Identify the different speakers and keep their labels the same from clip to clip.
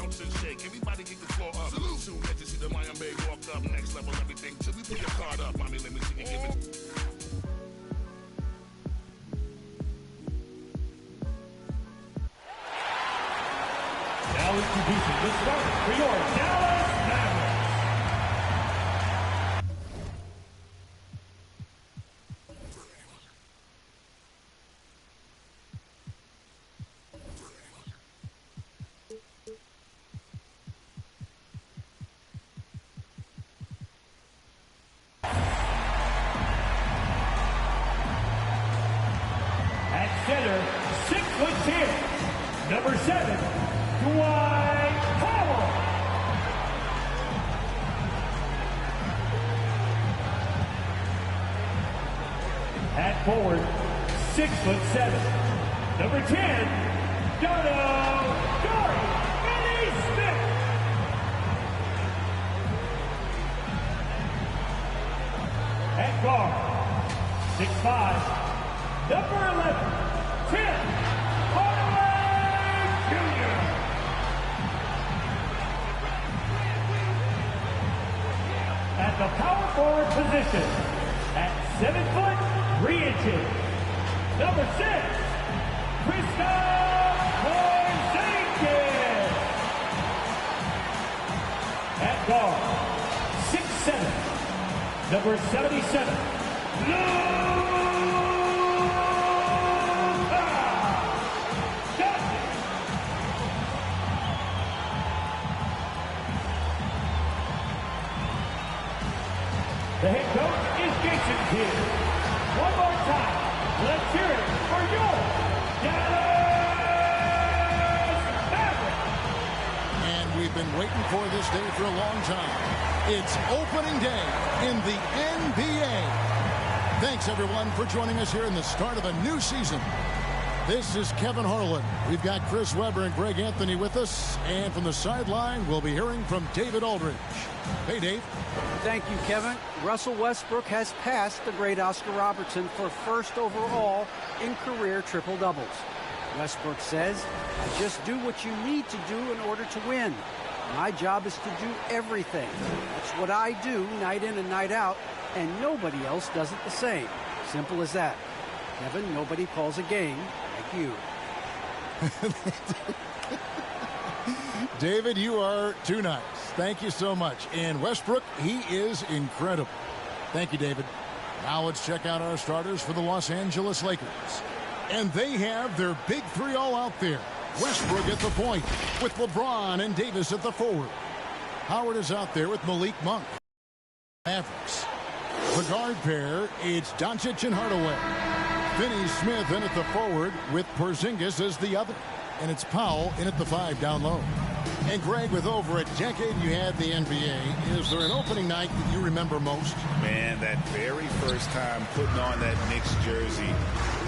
Speaker 1: bounce and shake. Everybody keep the floor up. Salute. Soon as you see the Miami walk up, next level everything. Till we put your card up. Mommy, let me see you give it.
Speaker 2: Now introducing the starter for your Dallas Mavericks. At center, 6'10", number 7, Dwight Howard. At forward, 6'7", number 10, Dono Finney-Smith. At guard, 6'5", number 11, Tim Hardaway Jr. At the power forward position, at 7 foot 3 inches, number 6, Kristaps Porzingis. At guard, 6'7", number 77, Luka Doncic. The head coach is Jason Kidd. One more time, let's hear it for your Dallas Mavericks.
Speaker 3: And we've been waiting for this day for a long time. It's opening day in the NBA. Thanks, everyone, for joining us here in the start of a new season. This is Kevin Harlan. We've got Chris Webber and Greg Anthony with us. And from the sideline, we'll be hearing from David Aldridge. Hey, Dave.
Speaker 4: Thank you, Kevin. Russell Westbrook has passed the great Oscar Robertson for first overall in career triple-doubles. Westbrook says, "I just do what you need to do in order to win. My job is to do everything. That's what I do night in and night out, and nobody else does it the same. Simple as that." Kevin, nobody calls a game like you.
Speaker 3: David, you are too nice. Thank you so much. And Westbrook, he is incredible. Thank you, David. Now let's check out our starters for the Los Angeles Lakers. And they have their big three all out there. Westbrook at the point with LeBron and Davis at the forward. Howard is out there with Malik Monk. Mavericks. The guard pair, it's Doncic and Hardaway. Finney-Smith in at the forward with Porzingis as the other. And it's Powell in at the 5 down low. And Greg, with over a decade you had in the NBA, is there an opening night that you remember most?
Speaker 5: Man, that very first time putting on that Knicks jersey.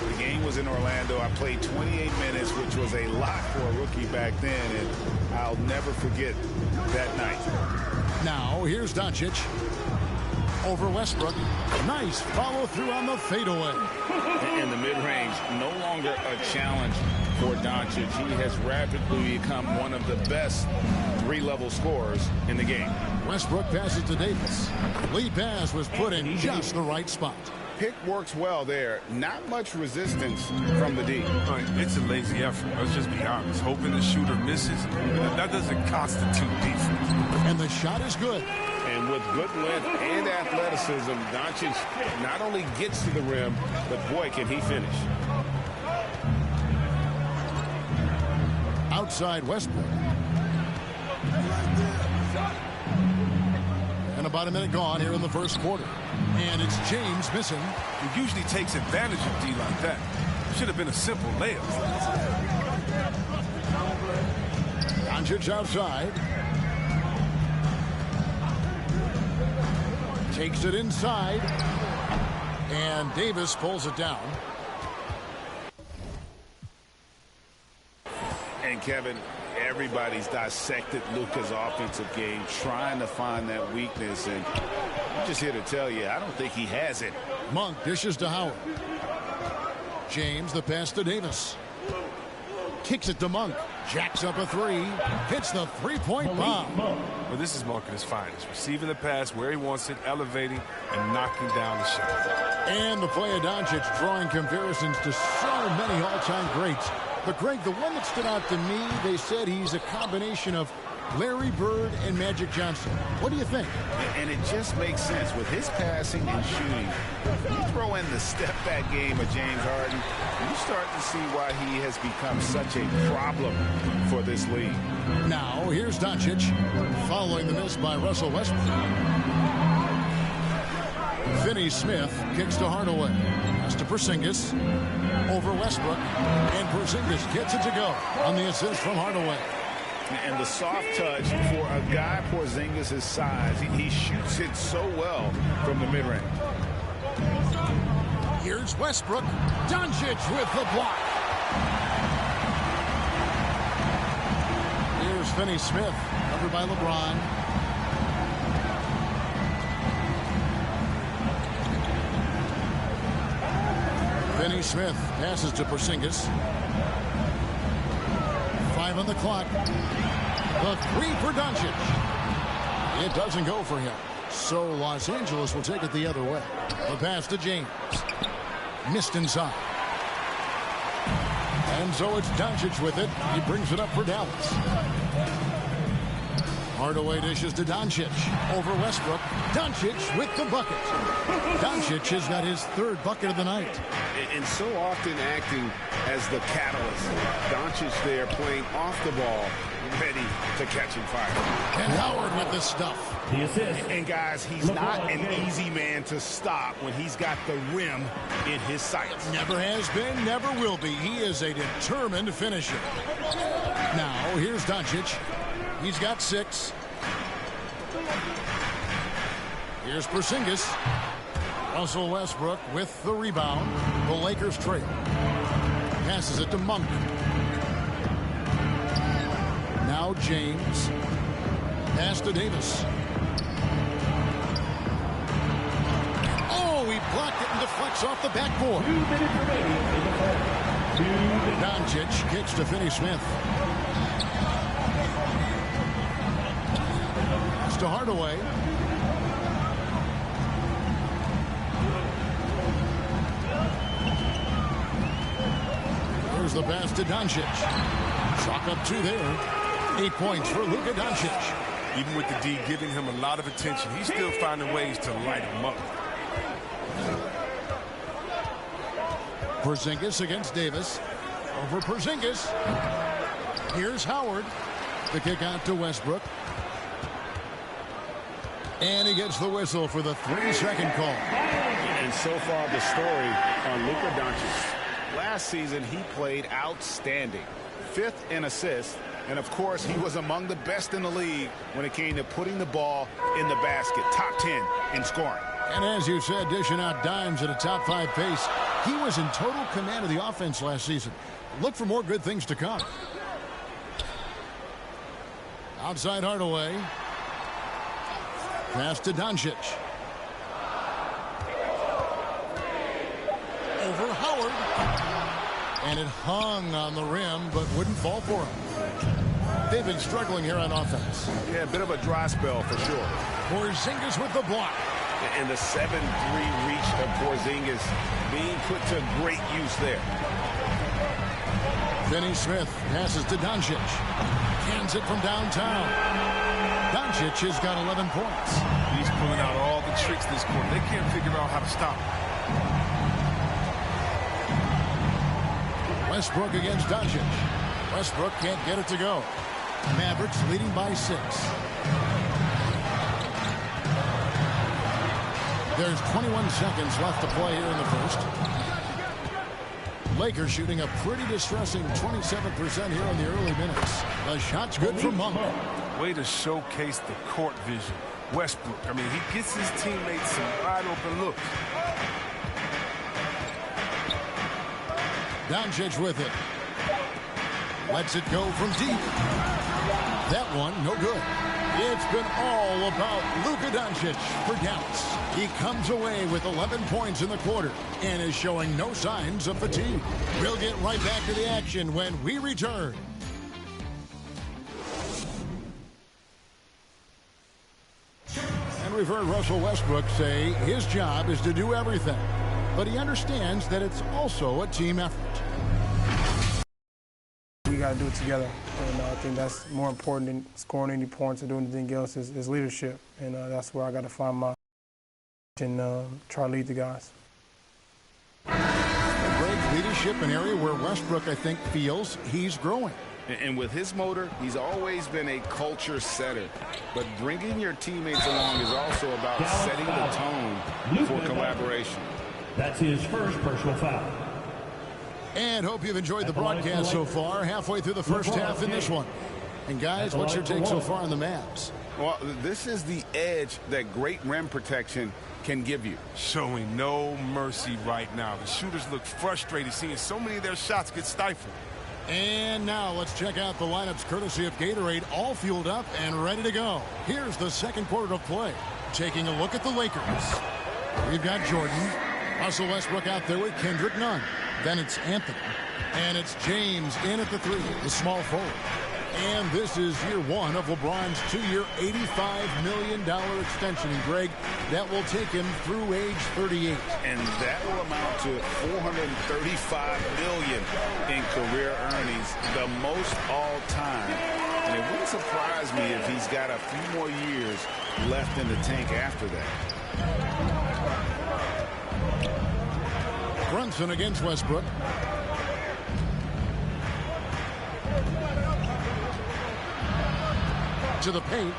Speaker 5: The game was in Orlando. I played 28 minutes, which was a lot for a rookie back then, and I'll never forget that night.
Speaker 3: Now, here's Doncic. Over Westbrook. Nice follow through on the fadeaway.
Speaker 5: In the mid-range, no longer a challenge for Doncic. He has rapidly become one of the best three-level scorers in the game.
Speaker 3: Westbrook passes to Davis. Lead pass was put in just the right spot.
Speaker 5: Pick works well there. Not much resistance from the D.
Speaker 6: It's a lazy effort. Let's just be honest. Hoping the shooter misses, that doesn't constitute defense.
Speaker 3: And the shot is good.
Speaker 5: And with good length and athleticism, Doncic not only gets to the rim, but boy, can he finish.
Speaker 3: Outside Westbrook. And about a minute gone here in the first quarter. And it's James missing.
Speaker 6: He usually takes advantage of D like that. Should have been a simple layup.
Speaker 3: Doncic outside. Takes it inside. And Davis pulls it down.
Speaker 5: And Kevin, everybody's dissected Luka's offensive game, trying to find that weakness. And I'm just here to tell you, I don't think he has it.
Speaker 3: Monk dishes to Howard. James, the pass to Davis. Kicks it to Monk. Jacks up a three. Hits the three-point bomb.
Speaker 6: Well, this is Monk at his finest. Receiving the pass where he wants it, elevating, and knocking down the shot.
Speaker 3: And the play of Doncic drawing comparisons to so many all-time greats. But, Greg, the one that stood out to me, they said he's a combination of Larry Bird and Magic Johnson. What do you think?
Speaker 5: And it just makes sense. With his passing and shooting, you throw in the step-back game of James Harden, you start to see why he has become such a problem for this league.
Speaker 3: Now, here's Doncic following the miss by Russell Westbrook. Finney Smith kicks to Hardaway. Pass to Porzingis. Over Westbrook. And Porzingis gets it to go on the assist from Hardaway.
Speaker 5: And the soft touch for a guy Porzingis' size. He shoots it so well from the mid-range.
Speaker 3: Here's Westbrook. Doncic with the block. Here's Finney Smith, covered by LeBron. Finney Smith passes to Porzingis. 5 on the clock. The three for Doncic. It doesn't go for him. So Los Angeles will take it the other way. The pass to James. Missed inside. And so it's Doncic with it. He brings it up for Dallas. Hardaway dishes to Doncic. Over Westbrook. Doncic with the bucket. Doncic has got his third bucket of the night.
Speaker 5: And so often acting as the catalyst. Doncic there playing off the ball, ready to catch and fire.
Speaker 3: And Howard with the stuff.
Speaker 2: The assist.
Speaker 5: And guys, he's not an easy man to stop when he's got the rim in his sights.
Speaker 3: Never has been, never will be. He is a determined finisher. Now, here's Doncic. He's got 6. Here's Porzingis. Russell Westbrook with the rebound. The Lakers trail. Passes it to Monk. Now James. Pass to Davis. Oh, he blocked it and deflects off the backboard.
Speaker 2: 2 minutes remaining in the first. 2 minutes.
Speaker 3: Doncic kicks to Finney Smith. Pass to Hardaway. Here's the pass to Doncic. Chalk up 2 there. 8 points for Luka Doncic.
Speaker 6: Even with the D giving him a lot of attention, he's still finding ways to light him up.
Speaker 3: Porzingis against Davis. Over Porzingis. Here's Howard. The kick out to Westbrook. And he gets the whistle for the 3-second call.
Speaker 5: And so far the story on Luka Doncic. Last season he played outstanding. 5th in assists. And, of course, he was among the best in the league when it came to putting the ball in the basket. Top 10 in scoring.
Speaker 3: And as you said, dishing out dimes at a top 5 pace. He was in total command of the offense last season. Look for more good things to come. Outside Hardaway. Pass to Doncic. Over Howard. And it hung on the rim, but wouldn't fall for him. They've been struggling here on offense.
Speaker 5: Yeah, a bit of a dry spell for sure.
Speaker 3: Porzingis with the block.
Speaker 5: And the 7-3 reach of Porzingis being put to great use there.
Speaker 3: Finney Smith passes to Doncic. Cans it from downtown. Doncic has got 11 points.
Speaker 6: He's pulling out all the tricks this quarter. They can't figure out how to stop him.
Speaker 3: Westbrook against Doncic. Westbrook can't get it to go. Mavericks leading by 6. There's 21 seconds left to play here in the first. Lakers shooting a pretty distressing 27% here in the early minutes. The shot's good from Monk.
Speaker 6: Way to showcase the court vision. Westbrook, I mean, he gets his teammates some wide open looks.
Speaker 3: Doncic with it. Lets it go from deep. That one, no good. It's been all about Luka Doncic for Dallas. He comes away with 11 points in the quarter and is showing no signs of fatigue. We'll get right back to the action when we return. And we've heard Russell Westbrook say his job is to do everything, but he understands that it's also a team effort.
Speaker 7: We got to do it together, and I think that's more important than scoring any points or doing anything else is leadership, and that's where I got to find my and try to lead the guys.
Speaker 3: Great leadership, an area where Westbrook, I think, feels he's growing.
Speaker 5: And with his motor, he's always been a culture setter. But bringing your teammates along is also about setting the tone for collaboration.
Speaker 2: That's his first personal foul.
Speaker 3: And hope you've enjoyed the broadcast so far. Halfway through the first half in this one. And guys, what's your take so far on the Mavs?
Speaker 5: Well, this is the edge that great rim protection can give you.
Speaker 6: Showing no mercy right now. The shooters look frustrated, seeing so many of their shots get stifled.
Speaker 3: And now let's check out the lineups courtesy of Gatorade, all fueled up and ready to go. Here's the second quarter of play. Taking a look at the Lakers. We've got Jordan. Russell Westbrook out there with Kendrick Nunn. Then it's Anthony. And it's James in at the three, the small forward. And this is year one of LeBron's two-year, $85 million extension. And, Greg, that will take him through age 38.
Speaker 5: And that will amount to $435 million in career earnings, the most all time. And it wouldn't surprise me if he's got a few more years left in the tank after that.
Speaker 3: Brunson against Westbrook. To the paint.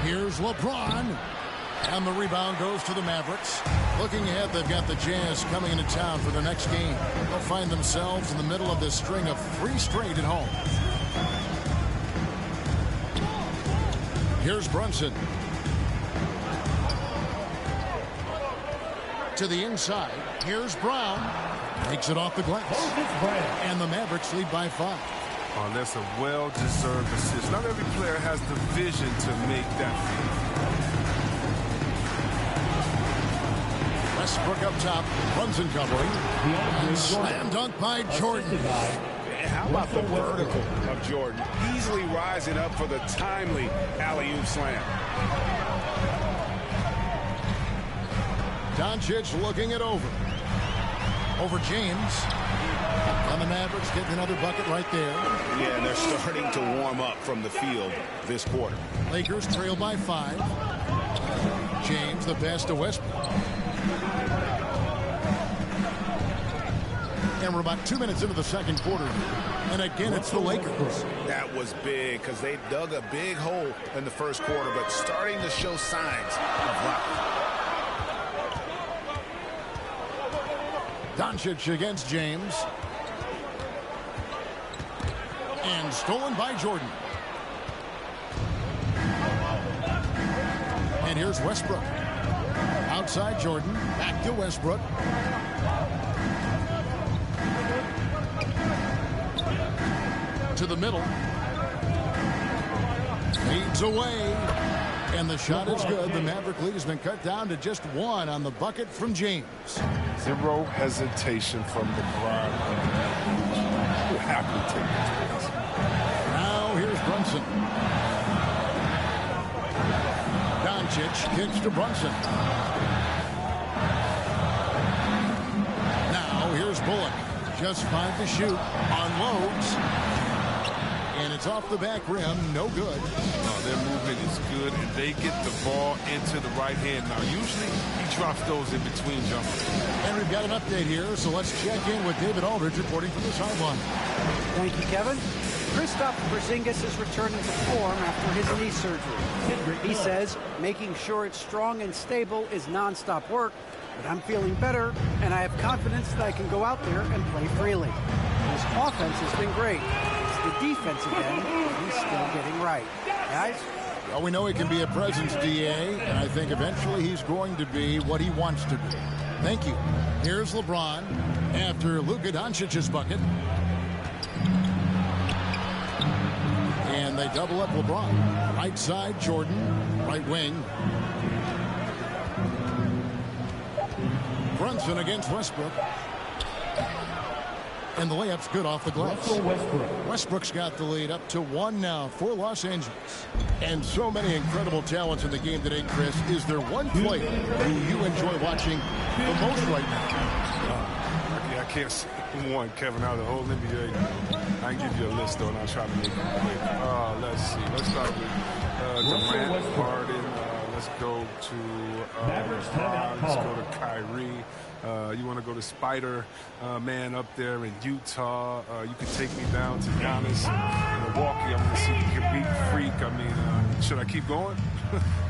Speaker 3: Here's LeBron. And the rebound goes to the Mavericks. Looking ahead, they've got the Jazz coming into town for their next game. They'll find themselves in the middle of this string of 3 straight at home. Here's Brunson. To the inside. Here's Brown. Makes it off the glass. And the Mavericks lead by 5.
Speaker 6: Oh, that's a well-deserved assist. Not every player has the vision to make that feed.
Speaker 3: Westbrook up top. Brunson covering. And slam dunk by Jordan.
Speaker 5: How about the vertical of Jordan? Easily rising up for the timely alley-oop slam.
Speaker 3: Doncic looking it over. Over James. And the Mavericks getting another bucket right there.
Speaker 5: Yeah, and they're starting to warm up from the field this quarter.
Speaker 3: Lakers trail by 5. James, the pass to Westbrook. And we're about 2 minutes into the second quarter. And again, it's the Lakers.
Speaker 5: That was big because they dug a big hole in the first quarter, but starting to show signs of life.
Speaker 3: Doncic against James. And stolen by Jordan. And here's Westbrook. Outside Jordan. Back to Westbrook. To the middle. Leads away. And the shot is good. The Maverick lead has been cut down to just 1 on the bucket from James.
Speaker 6: Zero hesitation from LeBron. We'll happily take this.
Speaker 3: Now here's Brunson. Doncic kicks to Brunson. Now here's Bullock. Just 5 to shoot. Unloads. And it's off the back rim. No good.
Speaker 6: Their movement is good, and they get the ball into the right hand. Now, usually he drops those in between jumpers.
Speaker 3: And we've got an update here, so let's check in with David Aldridge reporting from the sideline.
Speaker 4: Thank you, Kevin. Kristaps Porzingis is returning to form after his knee surgery. He says making sure it's strong and stable is nonstop work, but I'm feeling better, and I have confidence that I can go out there and play freely. His offense has been great. The defense again, he's still getting right. Guys?
Speaker 3: Well, we know he can be a presence, DA, and I think eventually he's going to be what he wants to be. Thank you. Here's LeBron after Luka Doncic's bucket. And they double up LeBron. Right side, Jordan. Right wing. Brunson against Westbrook. And the layup's good off the glass. Westbrook's got the lead up to 1 now for Los Angeles. And so many incredible talents in the game today, Chris. Is there one player who you enjoy watching the most right now?
Speaker 6: I can't say one, Kevin, out of the whole NBA. I can give you a list, though, and I'll try to make it quick. Let's see. Let's start with Durant, Harden. Let's go to LeBron. Let's go to Kyrie. You want to go to Spider Man up there in Utah. You can take me down to Giannis in Milwaukee. I'm going to see if you can beat Freak. I mean, should I keep going?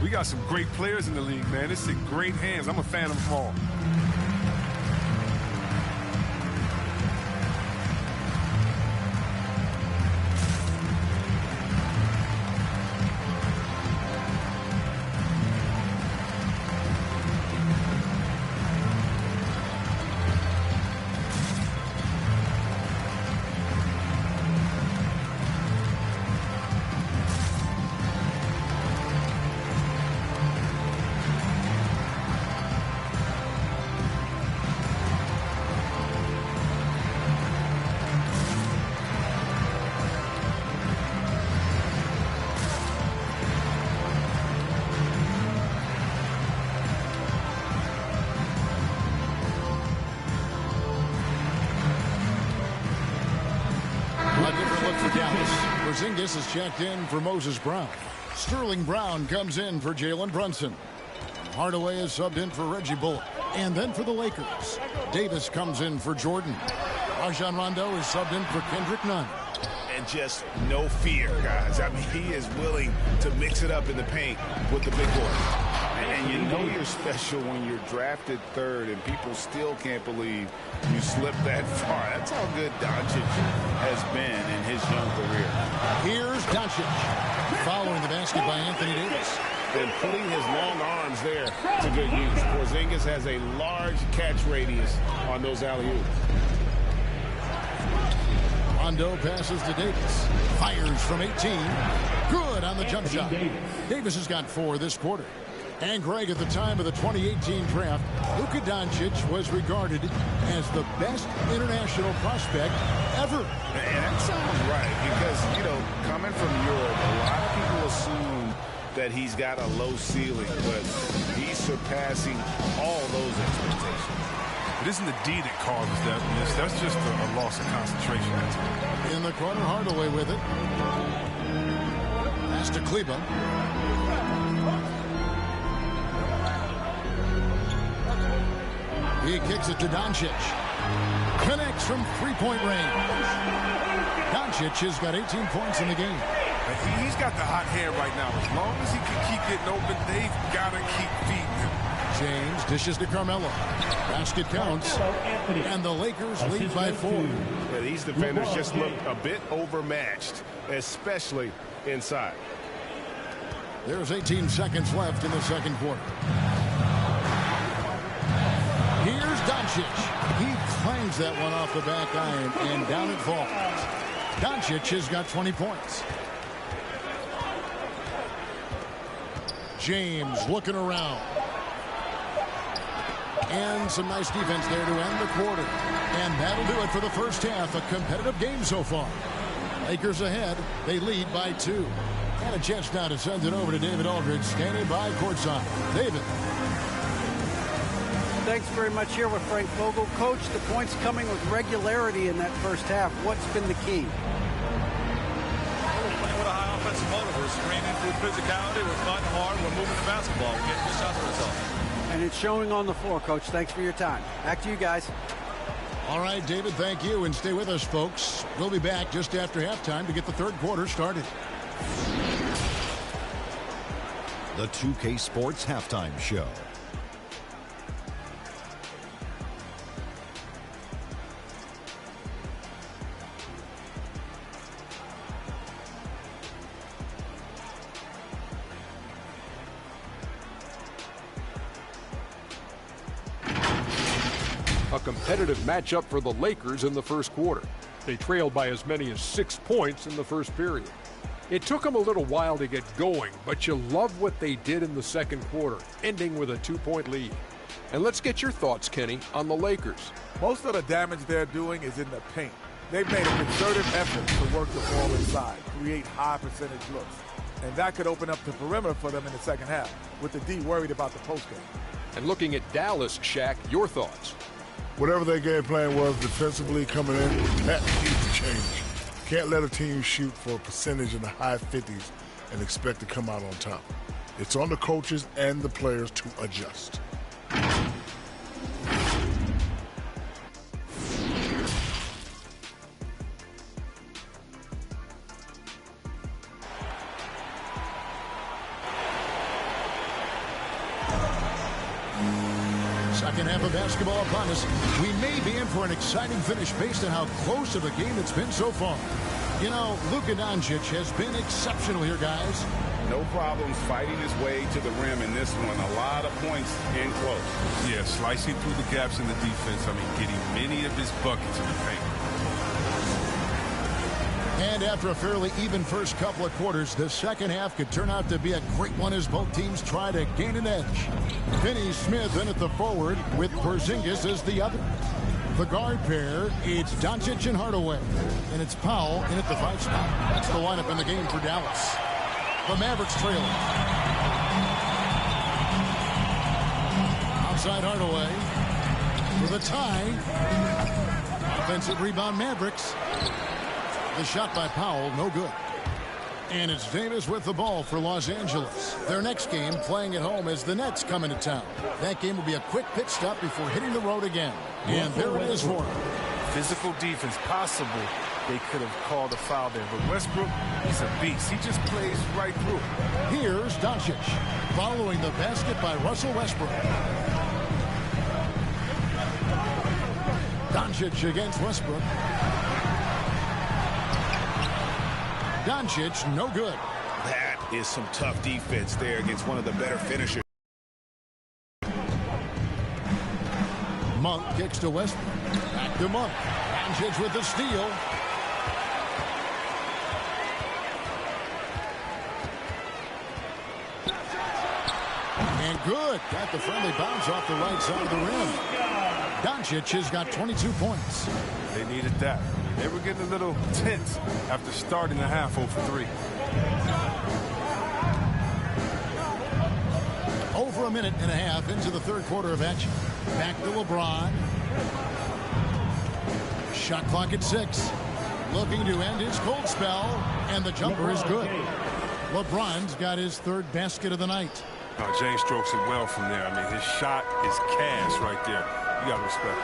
Speaker 6: We got some great players in the league, man. It's in great hands. I'm a fan of them all.
Speaker 3: Porzingis is checked in for Moses Brown. Sterling Brown comes in for Jalen Brunson. Hardaway is subbed in for Reggie Bullock. And then for the Lakers, Davis comes in for Jordan. Rajon Rondo is subbed in for Kendrick Nunn.
Speaker 5: And just no fear, guys. I mean, he is willing to mix it up in the paint with the big boy. And you know you're special when you're drafted third and people still can't believe you slipped that far. That's how good Doncic has been in his young career.
Speaker 3: Here's Doncic following the basket by Anthony Davis.
Speaker 5: And putting his long arms there to good use. Porzingis has a large catch radius on those alley-oops.
Speaker 3: Rondo passes to Davis. Fires from 18. Good on the jump shot. Davis has got 4 this quarter. And Greg, at the time of the 2018 draft, Luka Doncic was regarded as the best international prospect ever.
Speaker 5: And that sounds right because, you know, coming from Europe, a lot of people assume that he's got a low ceiling, but he's surpassing all those expectations.
Speaker 6: It isn't the D that causes that miss. That's just a loss of concentration.
Speaker 3: In the corner, Hardaway with it. Pass to Kleba. He kicks it to Doncic. Connects from three-point range. Doncic has got 18 points in the game.
Speaker 6: He's got the hot hand right now. As long as he can keep getting open, they've got to keep feeding him.
Speaker 3: James dishes to Carmelo. Basket counts. And the Lakers lead by 4.
Speaker 5: Yeah, these defenders just look a bit overmatched, especially inside.
Speaker 3: There's 18 seconds left in the second quarter. Here's Doncic. He clangs that one off the back iron, and down it falls. Doncic has got 20 points. James looking around. And some nice defense there to end the quarter. And that'll do it for the first half. A competitive game so far. Lakers ahead. They lead by 2. And a chance now to send it over to David Aldridge, standing by courtside. David.
Speaker 4: Thanks very much here with Frank Vogel. Coach, the points coming with regularity in that first half. What's been the key?
Speaker 8: We're playing with a high offensive motive. We're screening with physicality. We're fighting hard. We're moving the basketball. We're getting good shots for ourselves.
Speaker 4: And it's showing on the floor, Coach. Thanks for your time. Back to you guys.
Speaker 3: All right, David, thank you. And stay with us, folks. We'll be back just after halftime to get the third quarter started.
Speaker 9: The 2K Sports Halftime Show.
Speaker 10: A competitive matchup for the Lakers in the first quarter. They trailed by as many as 6 points in the first period. It took them a little while to get going, but you love what they did in the second quarter, ending with a 2-point lead. And let's get your thoughts, Kenny, on the Lakers.
Speaker 11: Most of the damage they're doing is in the paint. They've made a concerted effort to work the ball inside, create high percentage looks. And that could open up the perimeter for them in the second half, with the D worried about the postgame.
Speaker 10: And looking at Dallas, Shaq, your thoughts?
Speaker 12: Whatever their game plan was defensively coming in, that needs to change. Can't let a team shoot for a percentage in the high 50s and expect to come out on top. It's on the coaches and the players to adjust.
Speaker 3: Second half of basketball upon us. We may be in for an exciting finish based on how close to the game it's been so far. You know, Luka Doncic has been exceptional here, guys.
Speaker 5: No problems fighting his way to the rim in this one. A lot of points in close.
Speaker 6: Yeah, slicing through the gaps in the defense. I mean, getting many of his buckets in the paint.
Speaker 3: And after a fairly even first couple of quarters, the second half could turn out to be a great one as both teams try to gain an edge. Finney Smith in at the forward with Porzingis as the other. The guard pair, it's Doncic and Hardaway. And it's Powell in at the 5 spot. That's the lineup in the game for Dallas. The Mavericks trailing. Outside Hardaway for the tie. Offensive rebound Mavericks. The shot by Powell, no good. And it's Davis with the ball for Los Angeles. Their next game playing at home as the Nets come into town. That game will be a quick pit stop before hitting the road again. And there it is for them.
Speaker 8: Physical defense possible. They could have called a foul there. But Westbrook, he's a beast. He just plays right through.
Speaker 3: Here's Doncic following the basket by Russell Westbrook. Doncic against Westbrook. Doncic, no good.
Speaker 5: That is some tough defense there against one of the better finishers.
Speaker 3: Monk kicks to Westbrook. Back to Monk. Doncic with the steal. And good. Got the friendly bounce off the right side of the rim. Doncic has got 22 points.
Speaker 6: They needed that. They were getting a little tense after starting the half 0 for 3.
Speaker 3: Over a minute and a half into the third quarter of action. Back to LeBron. Shot clock at 6. Looking to end his cold spell. And the jumper is good. LeBron's got his third basket of the night.
Speaker 6: James strokes it well from there. I mean, his shot is cash right there. You got to respect it.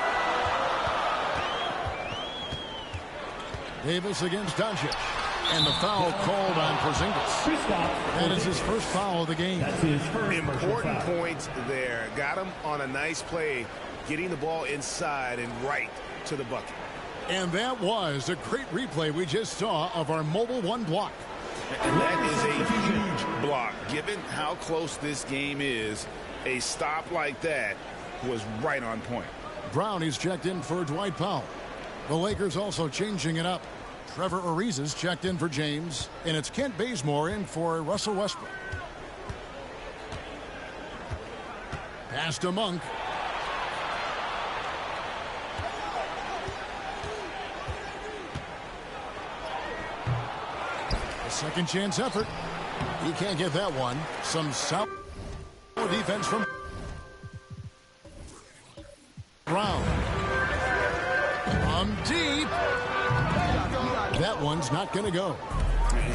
Speaker 3: Davis against Doncic. And the foul called on Porzingis. That is his first foul of the game.
Speaker 5: Important points there. Got him on a nice play, getting the ball inside and right to the bucket.
Speaker 3: And that was a great replay we just saw of our Mobile One block.
Speaker 5: And that is a huge block. Given how close this game is, a stop like that was right on point.
Speaker 3: Brown is checked in for Dwight Powell. The Lakers also changing it up. Trevor Ariza's checked in for James, and it's Kent Bazemore in for Russell Westbrook. Pass to Monk. A second chance effort. He can't get that one. Some solid defense from Brown. From deep. That one's not going to go.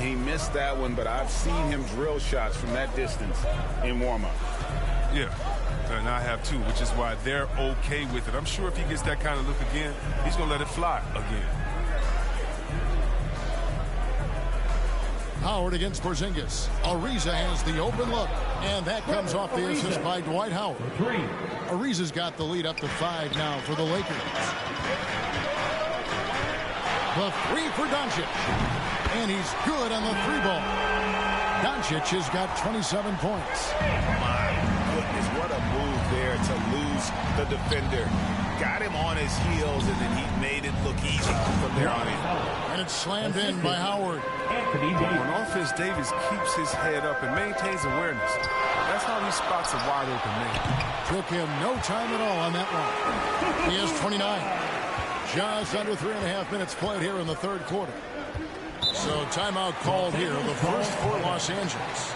Speaker 5: He missed that one, but I've seen him drill shots from that distance in warm-up.
Speaker 6: Yeah, and I have too, which is why they're okay with it. I'm sure if he gets that kind of look again, he's going to let it fly again.
Speaker 3: Howard against Porzingis. Ariza has the open look, and that comes off the assist by Dwight Howard. Ariza's got the lead up to 5 now for the Lakers. The 3 for Doncic, and he's good on the 3 ball. Doncic has got 27 points.
Speaker 5: My goodness, what a move there to lose the defender. Got him him on his heels, and then he made it look easy from there on in.
Speaker 3: And it's slammed in by Howard.
Speaker 6: On offense, Davis keeps his head up and maintains awareness. That's how he spots a wide open man.
Speaker 3: Took him no time at all on that one. He has 29. Just under 3.5 minutes played here in the third quarter. So timeout called here, the first for Los Angeles.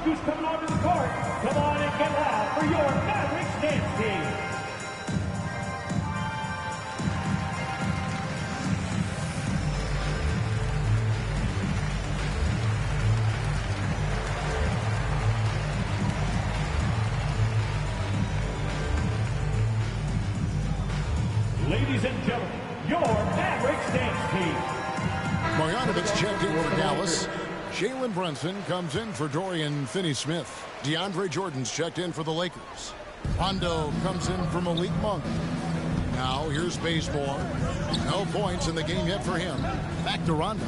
Speaker 2: Who's coming onto the court? Come on and get loud for your Mavericks dance team. Ladies and gentlemen, your Mavericks dance team.
Speaker 3: Marjanovic checked in for Dallas. Jalen Brunson comes in for Dorian Finney-Smith. DeAndre Jordan's checked in for the Lakers. Rondo comes in for Malik Monk. Now here's Bazemore. No points in the game yet for him. Back to Rondo.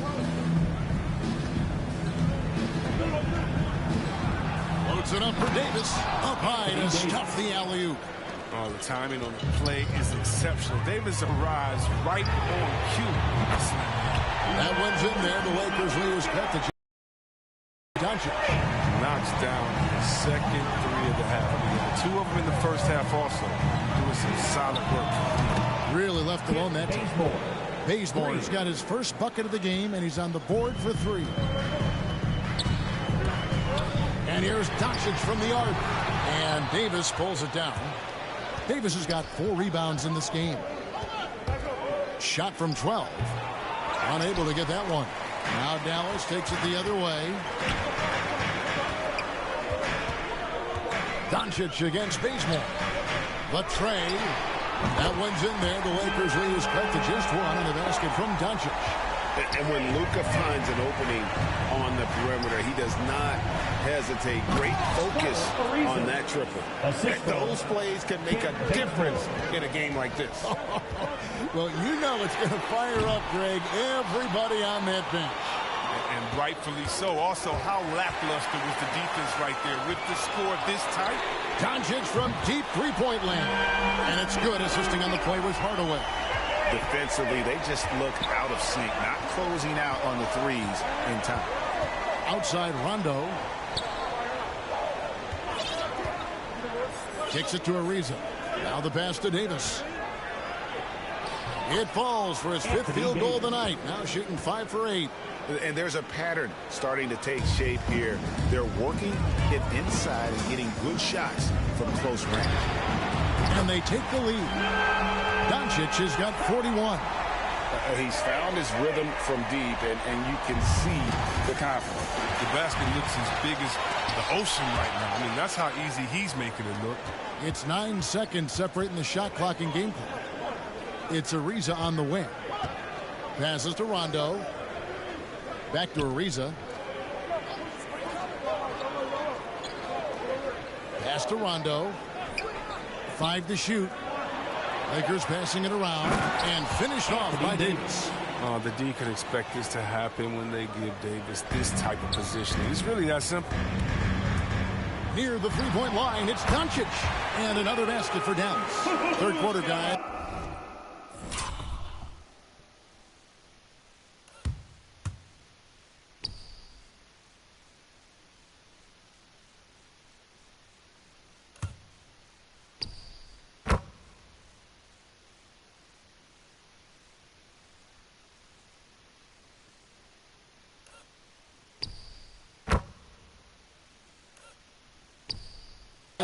Speaker 3: Loads it up for Davis. Up high to stuff the alley-oop.
Speaker 6: Oh, the timing on the play is exceptional. Davis arrives right on cue.
Speaker 3: That one's in there. The Lakers lead is cut to Doncic.
Speaker 6: Knocks down the second three of the half. Two of them in the first half also. Doing some solid work.
Speaker 3: Really left alone that time. Bazemore's got his first bucket of the game, and he's on the board for three. And here's Doncic from the arc. And Davis pulls it down. Davis has got 4 rebounds in this game. Shot from 12. Unable to get that one. Now Dallas takes it the other way. Doncic against Bazemore. The tray. That one's in there. The Lakers lead is cut to just one on the basket from Doncic.
Speaker 5: And when Luka finds an opening on the perimeter, he does not hesitate. Great focus on that triple. Those plays can make a difference in a game like this.
Speaker 3: Well, you know it's going to fire up, Greg, everybody on that bench.
Speaker 6: And rightfully so. Also, how lackluster was the defense right there with the score this tight.
Speaker 3: Doncic from deep three-point land. And it's good. Assisting on the play was Hardaway.
Speaker 5: Defensively, they just look out of sync, not closing out on the threes in time.
Speaker 3: Outside Rondo. Kicks it to Ariza. Now the pass to Davis. It falls for his 5th field goal of the night. Now shooting 5 for 8.
Speaker 5: And there's a pattern starting to take shape here. They're working it inside and getting good shots from close range.
Speaker 3: And they take the lead. Doncic has got 41.
Speaker 5: He's found his rhythm from deep, and you can see the confidence.
Speaker 6: The basket looks as big as the ocean right now. I mean, that's how easy he's making it look.
Speaker 3: It's 9 seconds separating the shot clock and game clock. It's Ariza on the wing. Passes to Rondo. Back to Ariza. Pass to Rondo. 5 to shoot. Lakers passing it around and finished off by Davis.
Speaker 6: The D could expect this to happen when they give Davis this type of positioning. It's really that simple.
Speaker 3: Near the three-point line, it's Doncic. And another basket for Dallas. Third quarter, guy.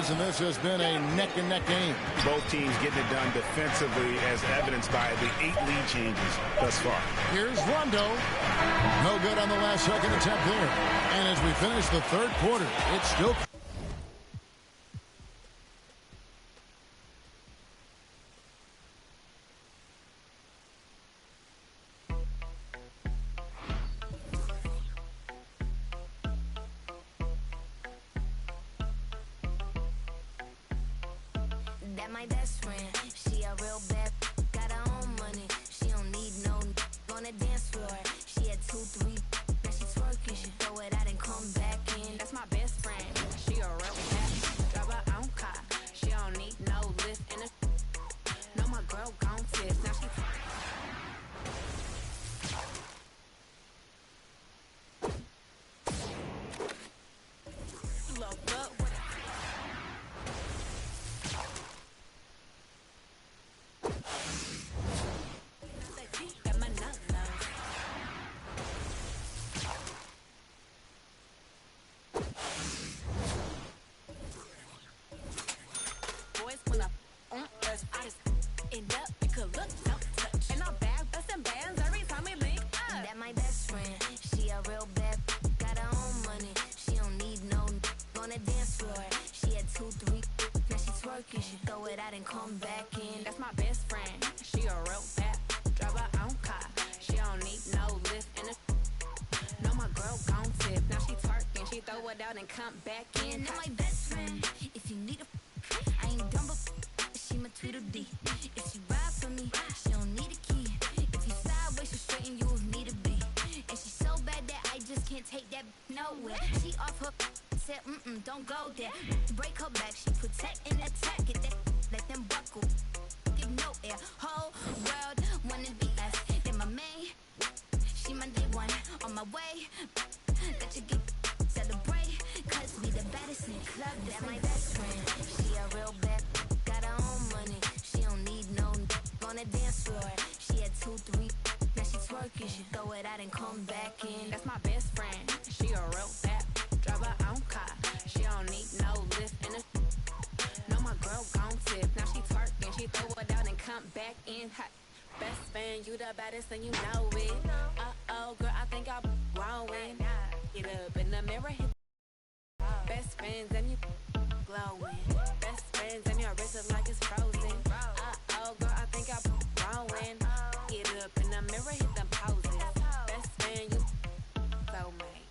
Speaker 3: And this has been a neck-and-neck game.
Speaker 5: Both teams getting it done defensively, as evidenced by the 8 lead changes thus far.
Speaker 3: Here's Rondo. No good on the last second attempt there. And as we finish the third quarter, it's still...
Speaker 13: my best friend. She a real bad, got her own money. She don't need no on the dance floor. She had 2, 3, now she twerking. She throw it out and come back in.
Speaker 14: That's my best friend. She a real bad, drive her own car. She don't need no lift in a. No, my girl gon' tip. Now she. Look up with got my nut low. Boys when on us, I just end up, you could look, don't touch. And our bag bustin' bands every time we link up.
Speaker 13: That my best friend. She a real bad, got her own money. She don't need no on the dance floor. She had 2, 3, now she twerking. She throw it out and come back in.
Speaker 14: That's my best friend. She a real bad, drive her own car. She don't need no lift in a. No, my girl gon' tip. Now she twerking, she throw it out and come back in.
Speaker 13: That my best friend. If you need a, I ain't dumb but she my Tweedledee. If she ride for me, she don't need a key. If you sideways, she straighten you if need to be. And she's so bad that I just can't take that nowhere. She off her said, don't go there. Break her back, she protect and attack. Get that, let them buckle. Give no air. Whole world wanna be us. Then my main, she my day one. On my way, let you get celebrate. Cause we the baddest in the club. That's my best friend. She a real bad, got her own money. She don't need no on the dance floor. She had 2, 3, now she twerking. She throw it out and come back in.
Speaker 14: That's my best friend. She a real bad, drive her own car. She don't need no lift in a. No, my girl gon' tip. Now she twerking, she throw it out and come back in hot. Best friend, you the baddest and you know it. Uh-oh, girl, I think I'm growing. Get up in the mirror, hit. Best friends and you glowing. Best friends and your wrist is like it's frozen. Uh-oh, girl, I think I'm growing. Get up in the mirror, hit them poses. Best friend, you soulmate.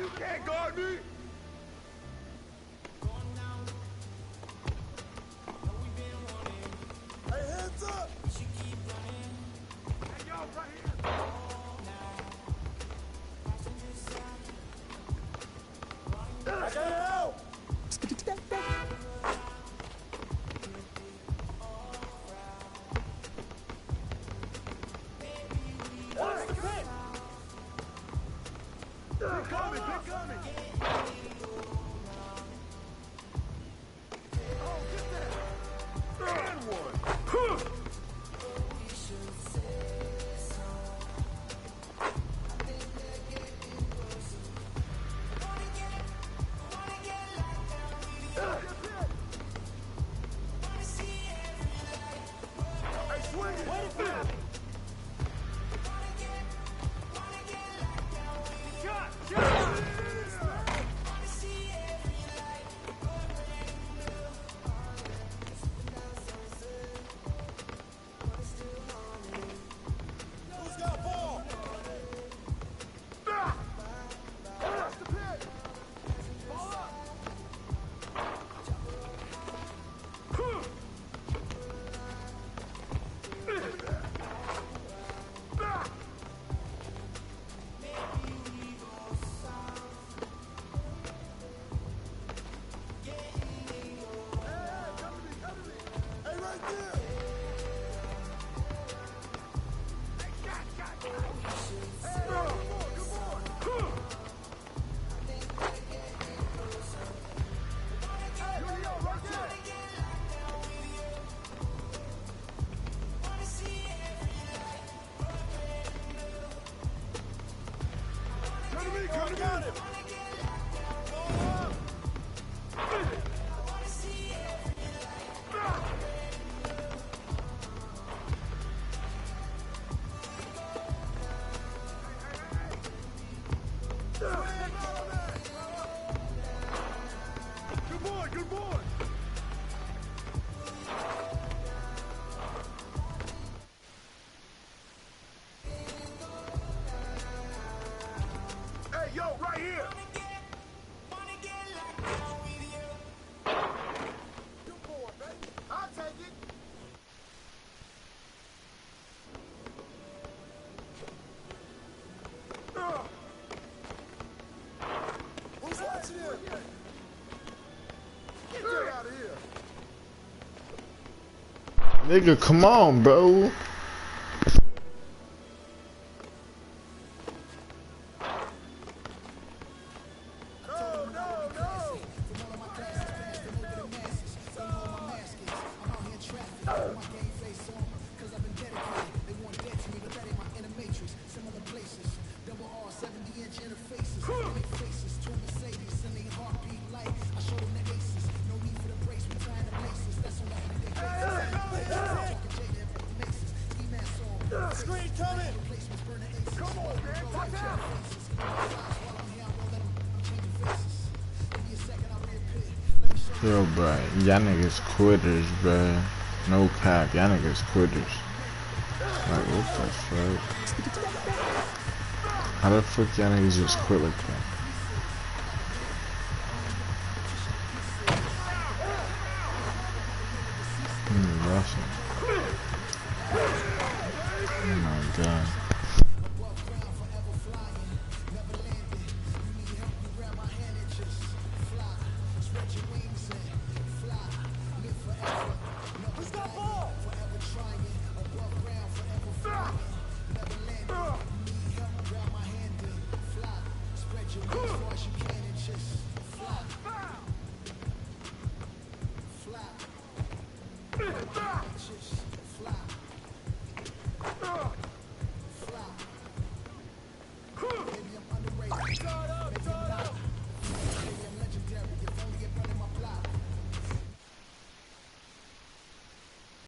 Speaker 11: You can't guard me. Hey, hands up. Hey, yo, right here. I gotta help. What's the pick? They're coming, they're coming. Oh, get that. And one. Hey, swing it. Wait a minute. Shot! Shot! Who's got ball? That's the pitch. Ball up. Hey, right there. Hey, good boy, good boy. Yo, right there. Come to me, come to me. Good boy, good boy. Hey, yo, right here. Good boy, baby. I'll take it. Who's watching it? Get that out of here.
Speaker 15: Nigga, come on, bro.
Speaker 11: Screen coming. Come on, man. Watch out.
Speaker 15: Yo, bro, y'all niggas quitters, bro. No cap, y'all niggas quitters. Like, what the fuck? How the fuck y'all niggas just quit like that? Rushing. Oh my god.
Speaker 11: Who's got ball?